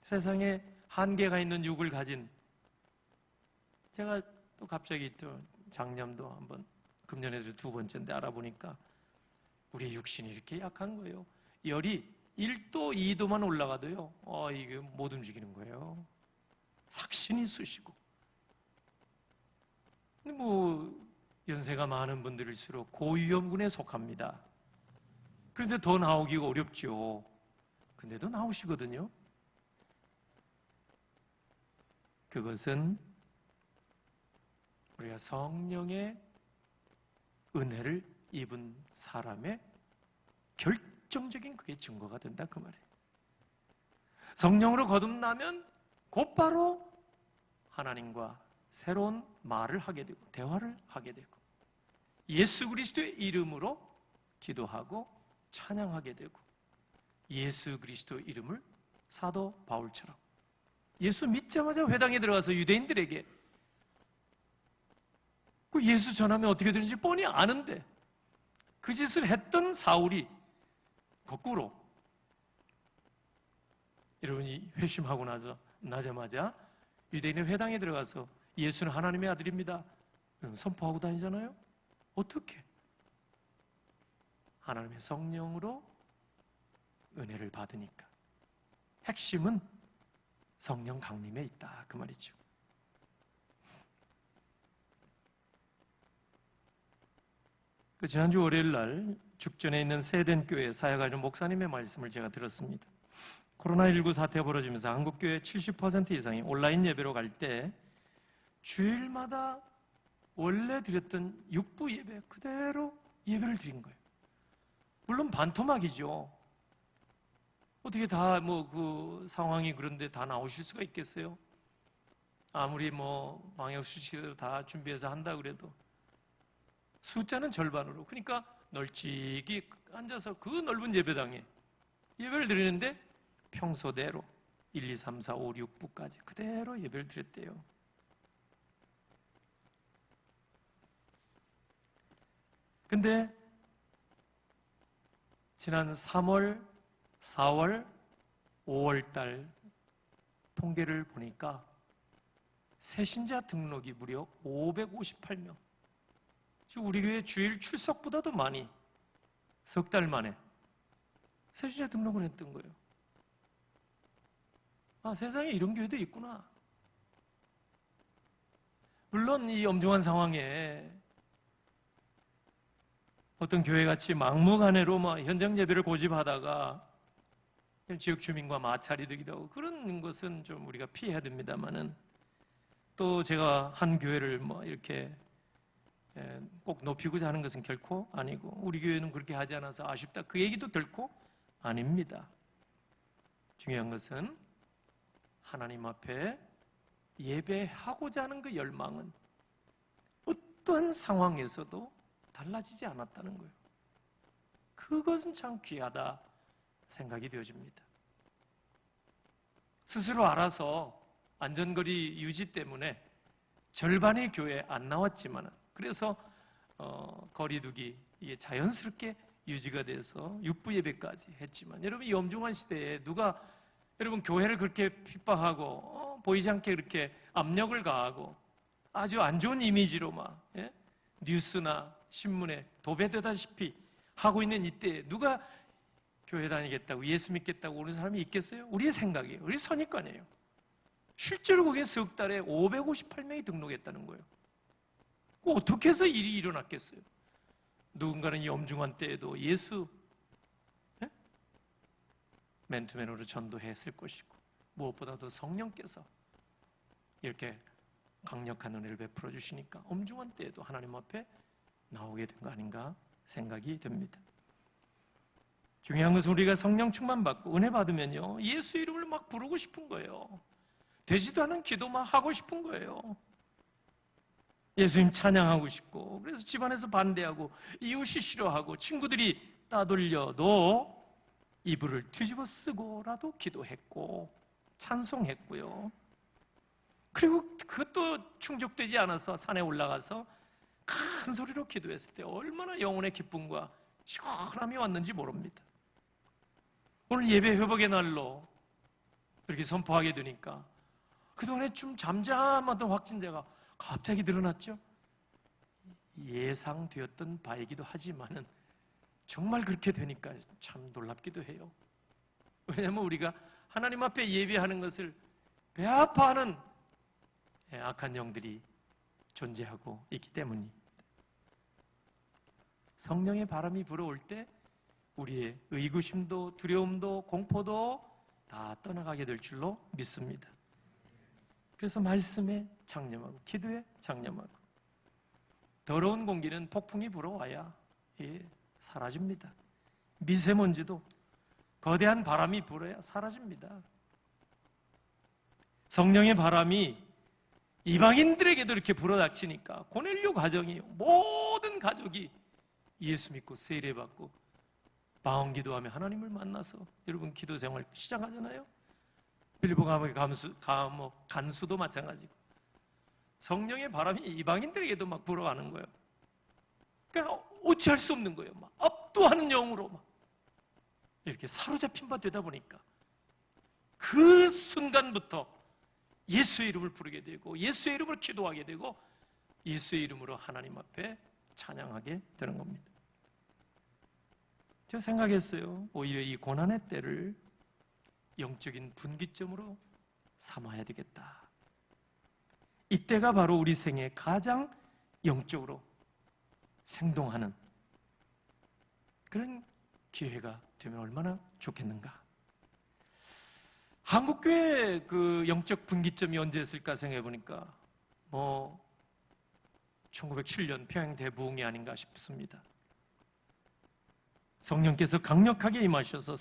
세상에 한계가 있는 육을 가진, 제가 또 갑자기 또 작년도 한번, 금년에도 두 번째인데 알아보니까 우리의 육신이 이렇게 약한 거예요. 열이 1도, 2도만 올라가도요, 이게 못 움직이는 거예요. 삭신이 쑤시고. 근데 연세가 많은 분들일수록 고위험군에 속합니다. 그런데 더 나오기가 어렵죠. 근데도 나오시거든요. 그것은 우리가 성령의 은혜를 입은 사람의 결정적인 그게 증거가 된다, 그 말이에요. 성령으로 거듭나면 곧바로 하나님과 새로운 말을 하게 되고 대화를 하게 되고 예수 그리스도의 이름으로 기도하고 찬양하게 되고, 예수 그리스도 이름을 사도 바울처럼 예수 믿자마자 회당에 들어가서 유대인들에게 그 예수 전하면 어떻게 되는지 뻔히 아는데 그 짓을 했던 사울이 거꾸로, 여러분이 회심하고 나자마자 유대인의 회당에 들어가서 예수는 하나님의 아들입니다 선포하고 다니잖아요. 어떻게? 하나님의 성령으로 은혜를 받으니까. 핵심은 성령 강림에 있다, 그 말이죠. 지난주 월요일 날 죽전에 있는 세덴교회 사역하는 목사님의 말씀을 제가 들었습니다. 코로나19 사태가 벌어지면서 한국교회 70% 이상이 온라인 예배로 갈 때 주일마다 원래 드렸던 육부 예배 그대로 예배를 드린 거예요. 물론 반토막이죠. 어떻게 다 그 상황이 그런데 다 나오실 수가 있겠어요? 아무리 방역 수칙대로 다 준비해서 한다 그래도 숫자는 절반으로, 그러니까 널찍이 앉아서 그 넓은 예배당에 예배를 드리는데 평소대로 1, 2, 3, 4, 5, 6부까지 그대로 예배를 드렸대요. 근데 지난 3월, 4월, 5월 달 통계를 보니까 새신자 등록이 무려 558명. 지금 우리 교회 주일 출석보다도 많이 석 달 만에 새신자 등록을 했던 거예요. 아, 세상에 이런 교회도 있구나. 물론 이 엄중한 상황에 어떤 교회같이 막무가내로 현장 예배를 고집하다가 지역 주민과 마찰이 되기도 하고 그런 것은 좀 우리가 피해야 됩니다만은, 또 제가 한 교회를 이렇게 꼭 높이고자 하는 것은 결코 아니고 우리 교회는 그렇게 하지 않아서 아쉽다 그 얘기도 결코 아닙니다. 중요한 것은 하나님 앞에 예배하고자 하는 그 열망은 어떠한 상황에서도 달라지지 않았다는 거예요. 그것은 참 귀하다 생각이 되어집니다. 스스로 알아서 안전거리 유지 때문에 절반의 교회에 안 나왔지만, 그래서 거리두기 이게 자연스럽게 유지가 돼서 육부 예배까지 했지만, 여러분 이 엄중한 시대에 누가 여러분 교회를 그렇게 핍박하고 보이지 않게 그렇게 압력을 가하고 아주 안 좋은 이미지로 뉴스나 신문에 도배되다시피 하고 있는 이때에 누가 교회 다니겠다고 예수 믿겠다고 오는 사람이 있겠어요? 우리의 생각이에요. 우리 선입관이에요. 실제로 거기에 석 달에 558명이 등록했다는 거예요. 어떻게 해서 일이 일어났겠어요? 누군가는 이 엄중한 때에도 예수 맨투맨으로 전도했을 것이고, 무엇보다도 성령께서 이렇게 강력한 은혜를 베풀어 주시니까 엄중한 때에도 하나님 앞에 나오게 된 거 아닌가 생각이 됩니다. 중요한 것은 우리가 성령 충만 받고 은혜 받으면요, 예수 이름을 막 부르고 싶은 거예요. 되지도 않은 기도 막 하고 싶은 거예요. 예수님 찬양하고 싶고, 그래서 집안에서 반대하고 이웃이 싫어하고 친구들이 따돌려도 이불을 뒤집어 쓰고라도 기도했고 찬송했고요. 그리고 그것도 충족되지 않아서 산에 올라가서 큰 소리로 기도했을 때 얼마나 영혼의 기쁨과 시원함이 왔는지 모릅니다. 오늘 예배 회복의 날로 이렇게 선포하게 되니까 그동안에 좀 잠잠하던 확진자가 갑자기 늘어났죠. 예상되었던 바이기도 하지만은 정말 그렇게 되니까 참 놀랍기도 해요. 왜냐하면 우리가 하나님 앞에 예배하는 것을 배아파하는 악한 영들이 존재하고 있기 때문입니다. 성령의 바람이 불어올 때 우리의 의구심도 두려움도 공포도 다 떠나가게 될 줄로 믿습니다. 그래서 말씀에 장념하고 기도에 장념하고 더러운 공기는 폭풍이 불어와야 사라집니다. 미세먼지도 거대한 바람이 불어야 사라집니다. 성령의 바람이 이방인들에게도 이렇게 불어닥치니까 고넬료 가정이 모든 가족이 예수 믿고 세례받고 방언 기도하며 하나님을 만나서 여러분 기도 생활 시작하잖아요. 빌립보 감옥의 간수도 마찬가지고 성령의 바람이 이방인들에게도 막 불어가는 거예요. 그러니까 어찌할 수 없는 거예요. 막 압도하는 영으로 막 이렇게 사로잡힌 바 되다 보니까 그 순간부터 예수의 이름을 부르게 되고 예수의 이름으로 기도하게 되고 예수의 이름으로 하나님 앞에 찬양하게 되는 겁니다. 제가 생각했어요. 오히려 이 고난의 때를 영적인 분기점으로 삼아야 되겠다. 이때가 바로 우리 생에 가장 영적으로 생동하는 그런 기회가 되면 얼마나 좋겠는가. 한국교회 그 영적 분기점이 언제였을까 생각해 보니까 1907년 평양 대부흥이 아닌가 싶습니다. 성령께서 강력하게 임하셔서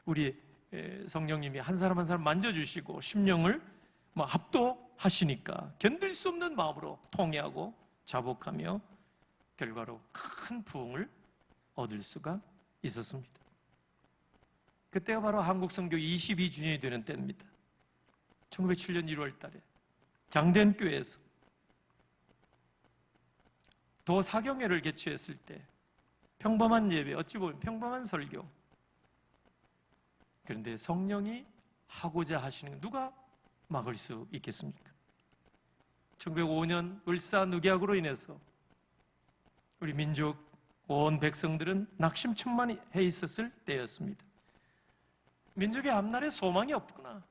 우리 성령님이 한 사람 한 사람 만져주시고 심령을 합도하시니까 견딜 수 없는 마음으로 통회하고 자복하며 결과로 큰 부흥을 얻을 수가 있었습니다. 그때가 바로 한국선교 22주년이 되는 때입니다. 1907년 1월 달에 장대교회에서 도사경회를 개최했을 때 평범한 예배, 어찌 보면 평범한 설교. 그런데 성령이 하고자 하시는 건 누가 막을 수 있겠습니까? 1905년 을사늑약으로 인해서 우리 민족 온 백성들은 낙심천만해 있었을 때였습니다. 민족의 앞날에 소망이 없구나.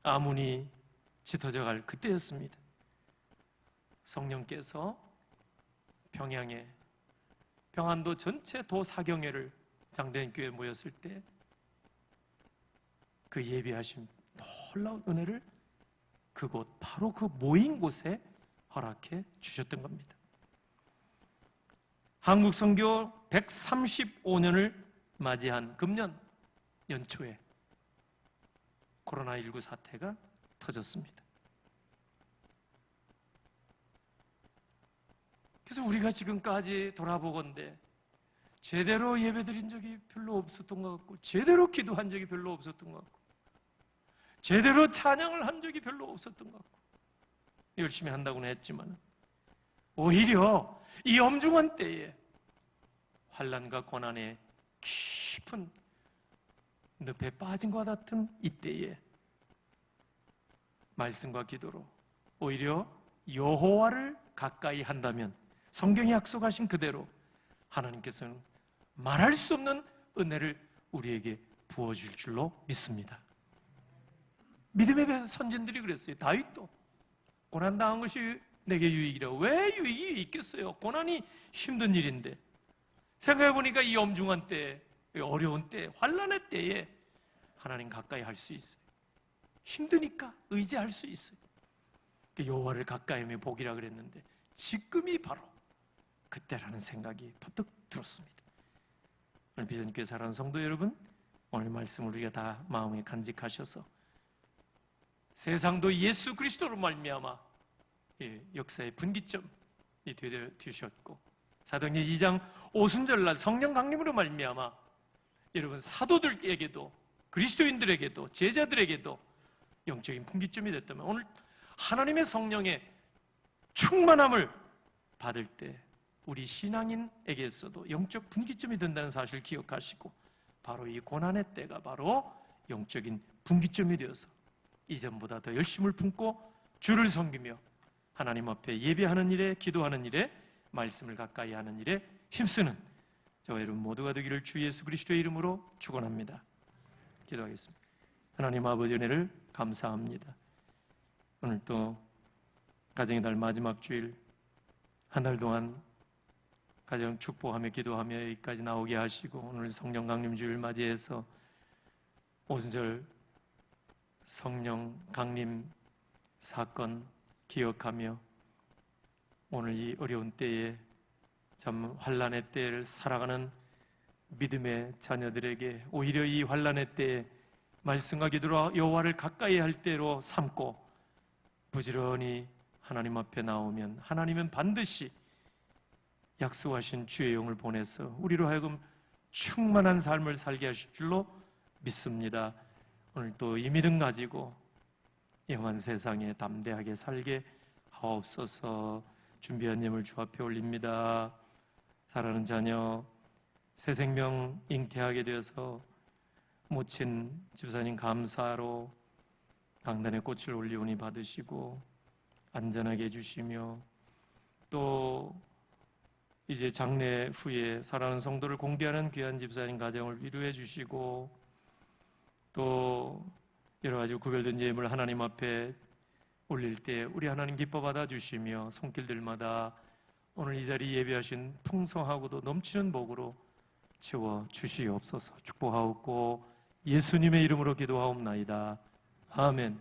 아문이 짙어져 갈 그때였습니다. 성령께서 평양에 평안도 전체 도사경회를 장대교회에 모였을 때 그 예비하신 놀라운 은혜를 그곳 바로 그 모인 곳에 허락해 주셨던 겁니다. 한국 선교 135년을 맞이한 금년 연초에 코로나19 사태가 터졌습니다. 그래서 우리가 지금까지 돌아보건대 제대로 예배드린 적이 별로 없었던 것 같고 제대로 기도한 적이 별로 없었던 것 같고 제대로 찬양을 한 적이 별로 없었던 것 같고 열심히 한다고는 했지만 오히려 이 엄중한 때에 환난과 고난의 깊은 늪에 빠진 것 같은 이때에 말씀과 기도로 오히려 여호와를 가까이 한다면 성경이 약속하신 그대로 하나님께서는 말할 수 없는 은혜를 우리에게 부어줄 줄로 믿습니다. 믿음의 선진들이 그랬어요. 다윗도 고난당한 것이 내게 유익이라고. 왜 유익이 있겠어요? 고난이 힘든 일인데. 생각해보니까 이 엄중한 때, 어려운 때, 환난의 때에 하나님 가까이 할 수 있어요. 힘드니까 의지할 수 있어요. 여호와를 가까이 하며 복이라 그랬는데 지금이 바로 그때라는 생각이 퍼뜩 들었습니다. 오늘 비전교회 사랑하는 성도 여러분, 오늘 말씀을 우리가 다 마음에 간직하셔서 세상도 예수 그리스도로 말미암아 역사의 분기점이 되셨고 사도행전 2장 오순절날 성령 강림으로 말미암아 여러분 사도들에게도 그리스도인들에게도 제자들에게도 영적인 분기점이 됐다면 오늘 하나님의 성령의 충만함을 받을 때 우리 신앙인에게서도 영적 분기점이 된다는 사실을 기억하시고 바로 이 고난의 때가 바로 영적인 분기점이 되어서 이전보다 더 열심을 품고 주를 섬기며 하나님 앞에 예배하는 일에, 기도하는 일에, 말씀을 가까이 하는 일에 힘쓰는 저와 여러분 모두가 되기를 주 예수 그리스도의 이름으로 축원합니다. 기도하겠습니다. 하나님 아버지 은혜를 감사합니다. 오늘 또 가정의 달 마지막 주일 한 달 동안 가정 축복하며 기도하며 여기까지 나오게 하시고 오늘 성령 강림 주일 맞이해서 오순절 성령 강림 사건 기억하며 오늘 이 어려운 때에 참 환난의 때를 살아가는 믿음의 자녀들에게 오히려 이 환난의 때에 말씀과 기도로 여호와를 가까이 할 때로 삼고 부지런히 하나님 앞에 나오면 하나님은 반드시 약속하신 주의 영을 보내서 우리로 하여금 충만한 삶을 살게 하실 줄로 믿습니다. 오늘 또 이 믿음 가지고 영한 세상에 담대하게 살게 하옵소서. 준비한 예물 주 앞에 올립니다. 사랑하는 자녀 새 생명 잉태하게 되어서 모친 집사님 감사로 강단의 꽃을 올리오니 받으시고 안전하게 해주시며 또 이제 장례 후에 사랑하는 성도를 공개하는 귀한 집사님 가정을 위로해 주시고 또 여러 가지 구별된 예물 하나님 앞에 올릴 때 우리 하나님 기뻐 받아 주시며 손길들마다 오늘 이 자리 예배하신 풍성하고도 넘치는 복으로 채워 주시옵소서. 축복하옵고 예수님의 이름으로 기도하옵나이다. 아멘.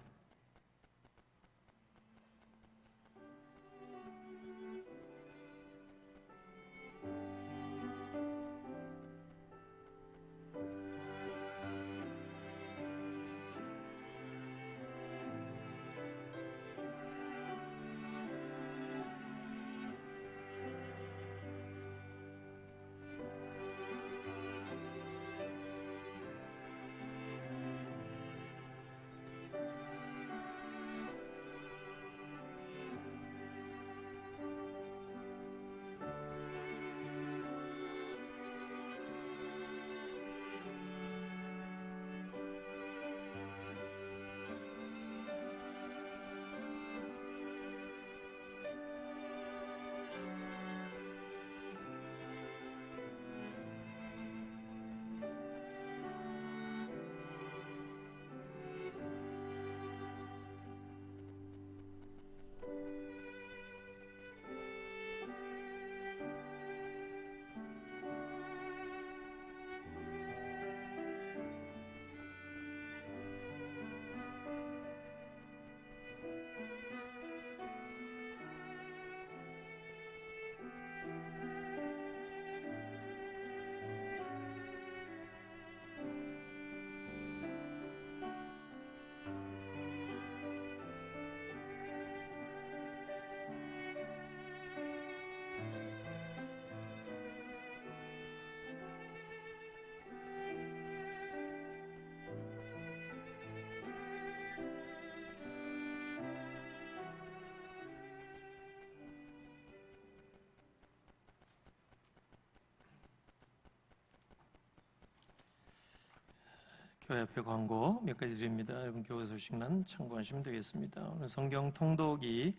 교회 앞에 광고 몇 가지 드립니다. 여러분 교회 소식란 참고하시면 되겠습니다. 오늘 성경 통독이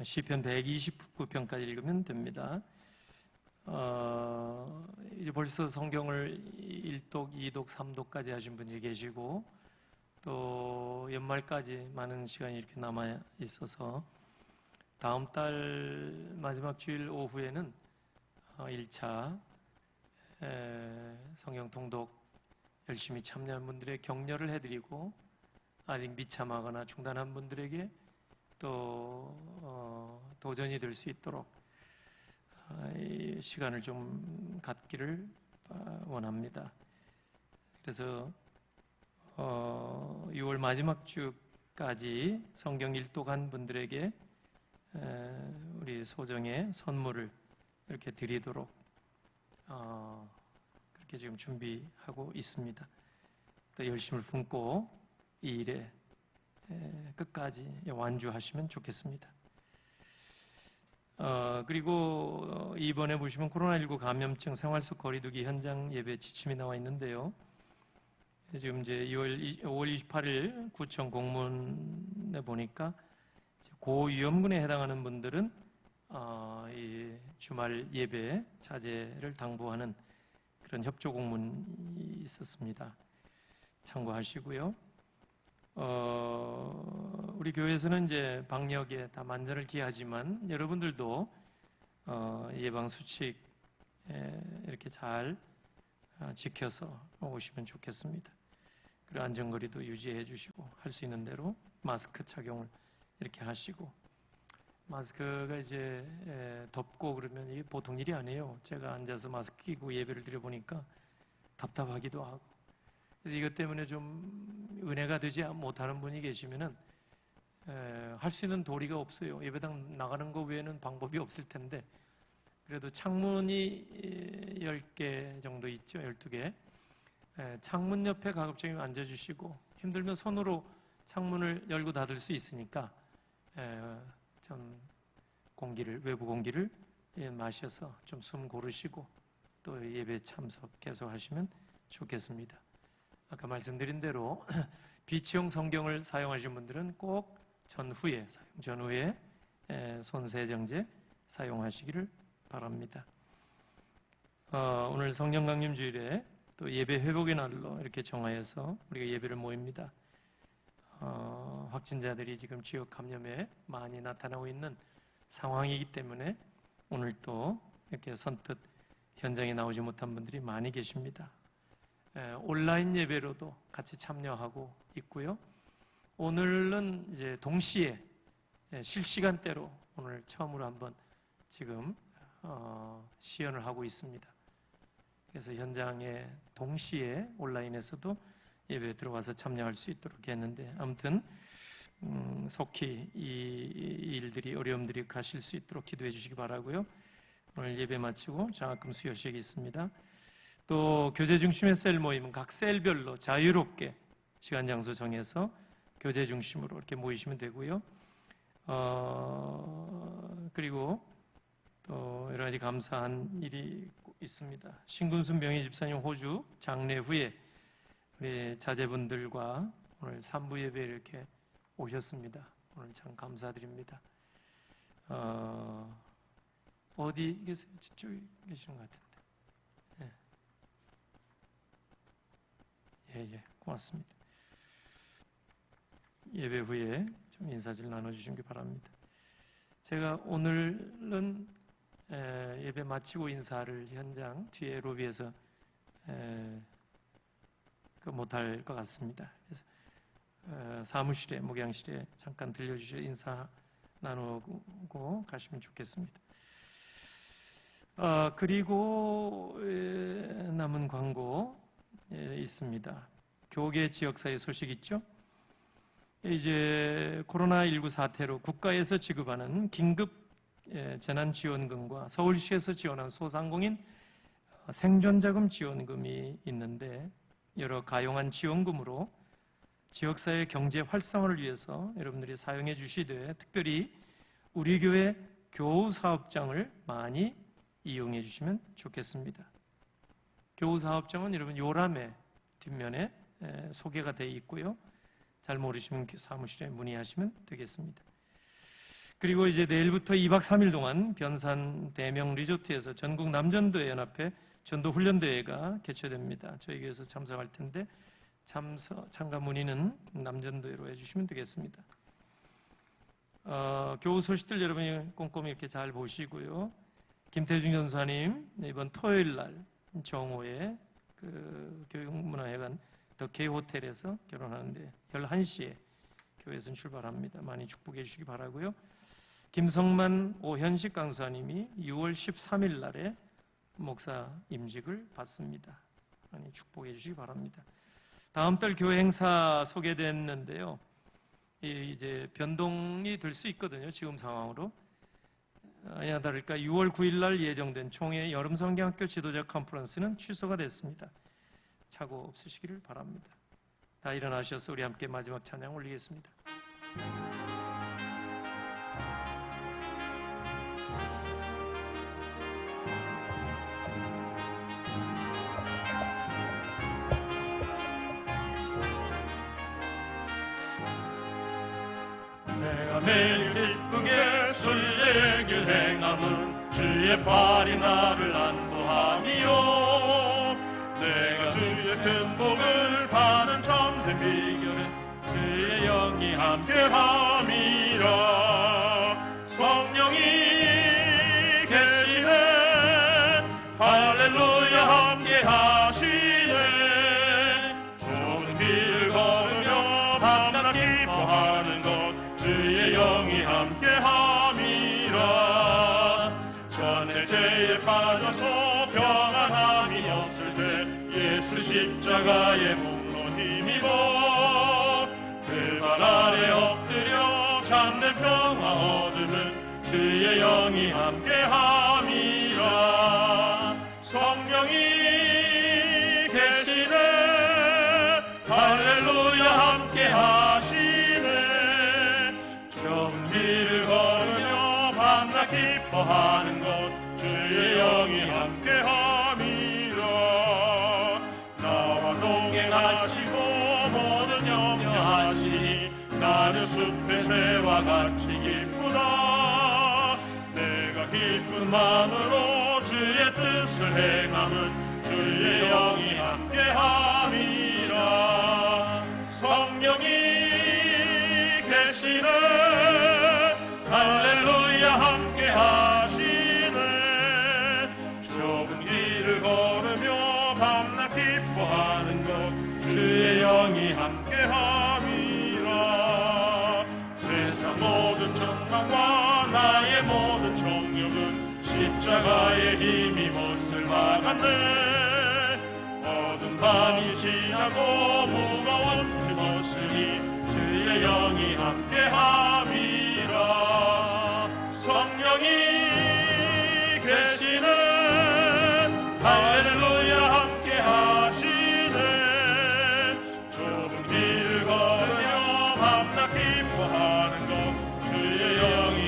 시편 129편까지 읽으면 됩니다. 이제 벌써 성경을 1독, 2독, 3독까지 하신 분이 계시고 또 연말까지 많은 시간이 이렇게 남아 있어서 다음 달 마지막 주일 오후에는 1차 성경 통독 열심히 참여한 분들의 격려를 해드리고 아직 미참하거나 중단한 분들에게 또 도전이 될 수 있도록 이 시간을 좀 갖기를 원합니다. 그래서 6월 마지막 주까지 성경 일독한 분들에게 우리 소정의 선물을 이렇게 드리도록 그렇게 지금 준비하고 있습니다. 또 열심을 품고 이 일에 끝까지 완주하시면 좋겠습니다. 그리고 이번에 보시면 코로나19 감염증 생활 속 거리두기 현장 예배 지침이 나와 있는데요. 지금 이제 5월 28일 구청 공문에 보니까 고위험군에 해당하는 분들은 이 주말 예배 자제를 당부하는 그런 협조 공문이 있었습니다. 참고하시고요. 우리 교회에서는 이제 방역에 다 만전을 기하지만 여러분들도 예방 수칙 이렇게 잘 지켜서 오시면 좋겠습니다. 그리고 안전거리도 유지해 주시고 할 수 있는 대로 마스크 착용을 이렇게 하시고, 마스크가 이제 덥고 그러면 이게 보통 일이 아니에요. 제가 앉아서 마스크 끼고 예배를 드려보니까 답답하기도 하고, 그래서 이것 때문에 좀 은혜가 되지 못하는 분이 계시면은 할 수 있는 도리가 없어요. 예배당 나가는 거 외에는 방법이 없을 텐데, 그래도 창문이 10개 정도 있죠. 12개. 창문 옆에 가급적이면 앉아주시고, 힘들면 손으로 창문을 열고 닫을 수 있으니까 좀 공기를, 외부 공기를 마셔서 좀 숨 고르시고 또 예배 참석 계속 하시면 좋겠습니다. 아까 말씀드린 대로 비치용 성경을 사용하신 분들은 꼭 사용 전후에 손세정제 사용하시기를 바랍니다. 오늘 성령 강림 주일에 또 예배 회복의 날로 이렇게 정하여서 우리가 예배를 모입니다. 확진자들이 지금 지역 감염에 많이 나타나고 있는 상황이기 때문에 오늘 또 이렇게 선뜻 현장에 나오지 못한 분들이 많이 계십니다. 온라인 예배로도 같이 참여하고 있고요. 오늘은 이제 동시에 실시간대로 오늘 처음으로 한번 지금 시연을 하고 있습니다. 그래서 현장에 동시에 온라인에서도 예배에 들어와서 참여할 수 있도록 했는데, 아무튼 속히 이 일들이, 어려움들이 가실 수 있도록 기도해 주시기 바라고요. 오늘 예배 마치고 장학금 수여식이 있습니다. 또 교제 중심의 셀 모임은 각 셀별로 자유롭게 시간 장소 정해서 교제 중심으로 이렇게 모이시면 되고요. 그리고 또 여러 가지 감사한 일이 있습니다. 신군순 명희 집사님 호주 장례 후에 우리 자제분들과 오늘 3부 예배 이렇게 오셨습니다. 오늘 참 감사드립니다. 어디 계세요? 저쪽에 계시는 것 같은데. 예, 고맙습니다. 예배 후에 좀 인사 좀 나눠주시기 바랍니다. 제가 오늘은 예배 마치고 인사를 현장 뒤에 로비에서 못할 것 같습니다. 그래서 사무실에, 목양실에 잠깐 들려주셔서 인사 나누고 가시면 좋겠습니다. 그리고 남은 광고 있습니다. 교계 지역사회 소식 있죠? 이제 코로나19 사태로 국가에서 지급하는 긴급 재난지원금과 서울시에서 지원한 소상공인 생존자금 지원금이 있는데, 여러 가용한 지원금으로 지역사회 경제 활성화를 위해서 여러분들이 사용해 주시되, 특별히 우리 교회 교우사업장을 많이 이용해 주시면 좋겠습니다. 교우사업장은 여러분 요람의 뒷면에 소개가 되어 있고요. 잘 모르시면 사무실에 문의하시면 되겠습니다. 그리고 이제 내일부터 2박 3일 동안 변산 대명 리조트에서 전국 남전도회 연합회 전도훈련대회가 개최됩니다. 저희 교회에서 참석할 텐데 참가 문의는 남전도회로 해주시면 되겠습니다. 교우 소식들 여러분이 꼼꼼히 이렇게 잘 보시고요. 김태중 전사님 이번 토요일 날 정오에 그 교육문화회관 더 K호텔에서 결혼하는데 11시에 교회에서 출발합니다. 많이 축복해 주시기 바라고요. 김성만 오현식 강사님이 6월 13일 날에 목사 임직을 받습니다. 많이 축복해 주시기 바랍니다. 다음 달 교회 행사 소개됐는데요. 이제 변동이 될 수 있거든요. 지금 상황으로. 아니나 다를까 6월 9일 날 예정된 총회 여름성경학교 지도자 컨퍼런스는 취소가 됐습니다. 착오 없으시기를 바랍니다. 다 일어나셔서 우리 함께 마지막 찬양 올리겠습니다. 내가 매일 기쁘게 순례의 길 행함은 주의 발이 나를 안보함이요 내가 주의 큰 복을 받은 참된 비결은 주의 영이 함께함이라 성령이 계시네 할렐루야 함께하시네 좋은 길 걸으며 밤낮 기뻐하는 것 주의 영이 함께함이라 전에 죄에 빠져서 평안함이 없을 때 예수 십자가의 목로 힘입어 그 발 아래 엎드려 참된 평화 얻으면 주의 영이 함께함이라 성령이 계시네 할렐루야 함께하시네 좁은 길을 걸으며 밤낮 기뻐하는 것 주의 영이 함께함이라 나와 동행하시고 모든 염려하시니 나는 숲의 새와 같이 기쁘다 내가 기쁜 마음으로 주의 뜻을 행함은 주의 영이 함께함이라 성령이 계시네 할렐루야 함께하시네 좁은 길을 걸으며 밤낮 기뻐하는 것 주의 영이 함께함이라 세상 모든 전망과 나의 모든 정욕은 십자가의 힘이 못을 막았네 어두운 밤이 지나고 무거운 짐 없으니 주의 영이 함께함이라 성령이 계시네 할렐루야 함께하시네 좁은 길을 걸으며 밤낮 기뻐하는 것 주의 영이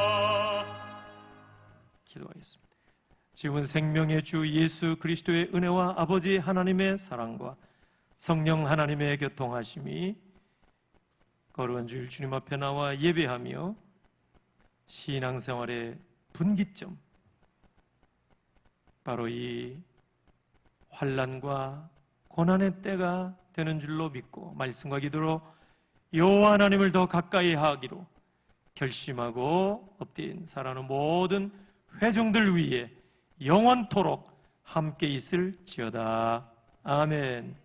함께함이라 기도하겠습니다. 지금은 생명의 주 예수 그리스도의 은혜와 아버지 하나님의 사랑과 성령 하나님의 교통하심이 거룩한 주일 주님 앞에 나와 예배하며 신앙생활의 분기점, 바로 이 환난과 고난의 때가 되는 줄로 믿고 말씀과 기도로 여호와 하나님을 더 가까이 하기로 결심하고 엎드린 살아가는 모든 회중들 위에 영원토록 함께 있을지어다. 아멘.